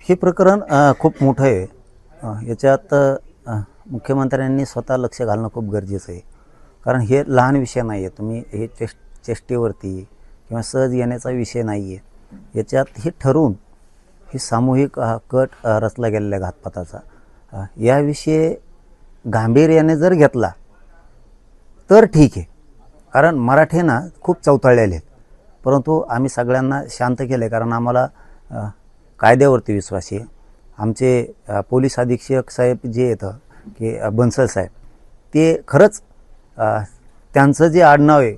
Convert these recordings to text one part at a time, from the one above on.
हे प्रकरण खूप मोठं आहे। याच्यात मुख्यमंत्र्यांनी स्वतः लक्ष घालणं खूप गरजेचं आहे, कारण हे लहान विषय नाही आहे। तुम्ही हे चेष्टेवरती किंवा सहज येण्याचा विषय नाही आहे। याच्यात हे ठरवून ही सामूहिक कट रचला गेलेल्या घातपाताचा याविषयी गांभीर्याने जर घेतला तर ठीक आहे, कारण मराठे ना खूप चौताळलेले आहेत। परंतु आम्ही सगळ्यांना शांत केले, कारण आम्हाला कायद्यावरती विश्वास आहे। आमचे पोलीस अधीक्षक साहेब जे येतं की बन्सल साहेब, ते खरंच त्यांचं जे आडनाव आहे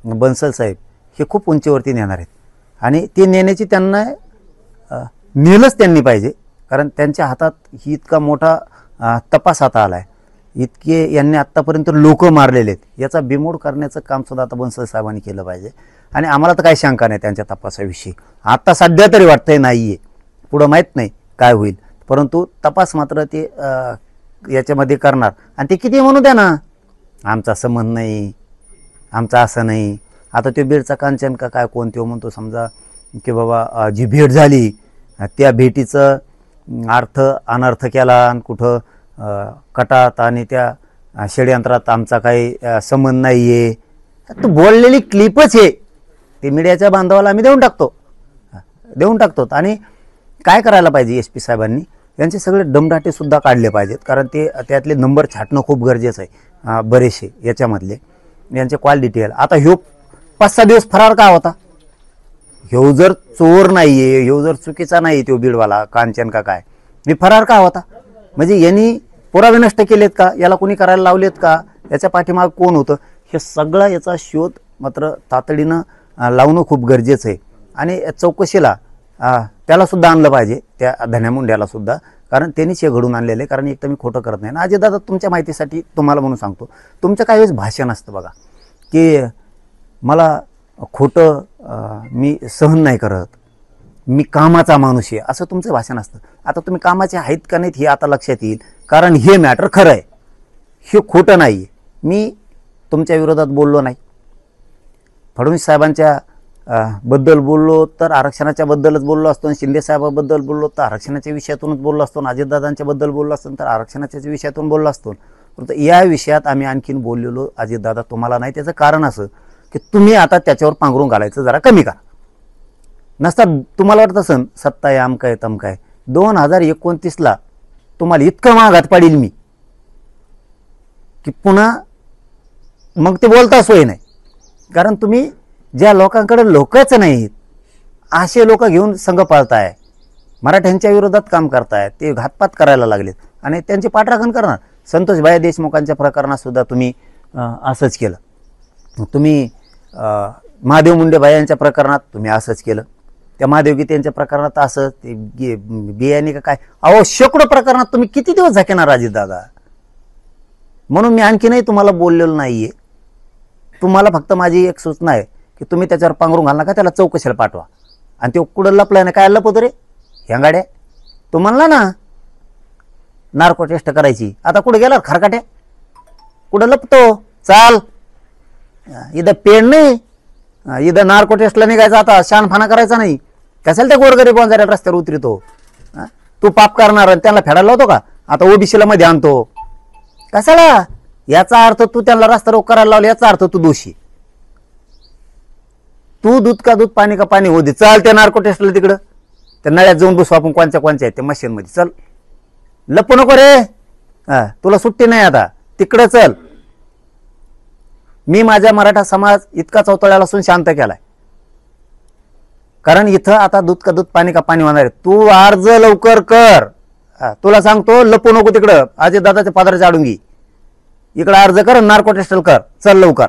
बन्सल साहेब हे खूप उंचीवरती नेणार आहेत, आणि ते नेण्याची त्यांना नेलंच त्यांनी पाहिजे, कारण त्यांच्या हातात ही इतका मोठा तपास हाता आला आहे। इतके यांनी आत्तापर्यंत लोक मारलेले आहेत, याचा बिमोड करण्याचं काम सुद्धा आता बन्सल साहेबांनी केलं पाहिजे। आणि आम्हाला तर काही शंका नाही त्यांच्या तपासाविषयी, आता सध्या तरी वाटतंय नाही आहे, पुढं माहीत नाही काय होईल, परंतु तपास मात्र ते याच्यामध्ये करणार। आणि ते किती म्हणू द्या ना, आमचा संबंध नाही, आमचा असं नाही। आता तो बीडचा कांचन का काय कोण तो म्हणतो समजा की बाबा जी भेट झाली त्या भेटीचं अर्थ अनर्थ केला, आणि कुठं कटात आणि त्या षडयंत्रात आमचा काही संबंध नाही आहे, तो बोललेली क्लिपच आहे, ते मीडियाच्या बांधवाला आम्ही देऊन टाकतो। आणि काय करायला पाहिजे SP साहेबांनी, यांचे सगळे दमदाटे सुद्धा काढले पाहिजेत, कारण ते त्यातले नंबर छाटणं खूप गरजेचं आहे। बरेचसे याच्यामधले यांचे कॉल डिटेल, आता ह्यो 5-6 दिवस फरार का होता? ह्यो जर चोर नाही आहे, ह्यो जर चुकीचा नाही तो बीडवाला कांचन का काय, मी फरार का होता? म्हणजे यांनी पुरावे नष्ट केलेत का, याला कोणी करायला लावलेत का, याच्या पाठीमाग कोण होतं, हे सगळं याचा शोध मात्र तातडीनं लावणं खूप गरजेचं आहे। आणि चौकशीला त्याला सुद्धा आणलं पाहिजे, त्या धन्या मुंड्याला सुद्धा, कारण त्यांनीच हे घडून आणलेलं आहे। कारण एक तर मी खोटं करत नाही ना अजितदादा, तुमच्या माहितीसाठी तुम्हाला म्हणून सांगतो, तुमचं काही वेळेस भाषण असतं बघा की मला खोटं मी सहन नाही करत, मी कामाचा माणूस आहे, असं तुमचं भाषण असतं। आता तुम्ही कामाचे आहेत का नाहीत हे आता लक्षात येईल, कारण हे मॅटर खरं आहे, हे खोटं नाही आहे। मी तुमच्या विरोधात बोललो नाही, फडणवीस साहेबांच्या बद्दल बोललो तर आरक्षणाच्या बद्दलच बोललो असतो, शिंदे साहेबाबद्दल बोललो तर आरक्षणाच्या विषयातूनच बोललो असतो, अजितदादांच्या बद्दल बोललो असतो तर आरक्षणाच्या विषयातून बोललो असतो। परंतु या विषयात आम्ही आणखीन बोललेलो अजितदादा तुम्हाला नाही, त्याचं कारण असं की तुम्ही आता त्याच्यावर पांघरून घालायचं जरा कमी करा। नसता तुम्हाला वाटत असन सत्ता आहे आमका आहे तमका आहे, 2029ला तुम्हाला इतकं महागात पाडील मी की पुन्हा मग ते बोलता सोय नाही, कारण तुम्ही ज्या लोकांकडे लोकच नाहीत असे लोक घेऊन संघ पाळताय, मराठ्यांच्या विरोधात काम करताय, ते घातपात करायला लागलेत आणि त्यांची पाठराखण करणार। संतोष भाई देशमुखांच्या प्रकरणात सुद्धा तुम्ही असंच केलं, तुम्ही महादेव मुंडे यांच्या प्रकरणात तुम्ही असंच केलं, त्या महादेव गीते यांच्या प्रकरणात असं ते बियाणी का काय, अहो शेकडो प्रकरणात तुम्ही किती दिवस झाकेणार अजितदादा? म्हणून मी आणखीनही तुम्हाला बोललेलो नाहीये, तुम्हाला फक्त माझी एक सूचना आहे की तुम्ही त्याच्यावर पांघरून घाल नका, त्याला चौकशीला पाठवा। आणि ते कुठं लपलाय ना, काय लपवतो रे ह्या गाड्या, तो म्हणला ना नार्को टेस्ट करायची, आता कुठं गेला खरकाट्या, कुठं लपतो? चाल इथं पेड नाही, इथं नार्को टेस्टला निघायचं, आता शानफाना करायचा नाही, कशाला त्या गोरगरीब वंजाऱ्या रस्त्यावर उतरतो? तू पाप करणार आणि त्यांना फेडायला लावतो का? आता OBCला मध्ये आणतो कशाला? याचा अर्थ तू त्यांना रस्ता रोक करायला लावला, याचा अर्थ तू दोषी। तू दूध का दूध पाणी का पाणी होते, चल त्या नार्को टेस्टला तिकडं, त्या नळ्यात जाऊन बसू आपण, कोणच्या आहेत त्या मशीन मध्ये, चल लपू नको रे, तुला सुट्टी नाही आता, तिकडं चल। मी माझ्या मराठा समाज इतका चौतळ्याला असून शांत केलाय, कारण इथं आता दूध का दूध पाणी का पाणी होणार आहे। तू अर्ज लवकर कर, तुला सांगतो, लपू नको तिकडं, अजितदादाच्या पदराच्या आडून घे, इकडं अर्ज कर, नार्को टेस्टल कर, चल लवकर।